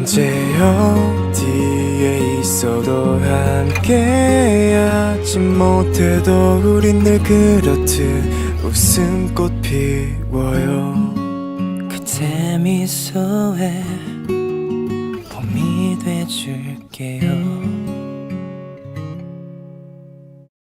언제 어디에 있어도 함께하지 못해도 우린 늘 그렇듯 웃음꽃 피워요. 그대 미소에 봄이 돼줄게요.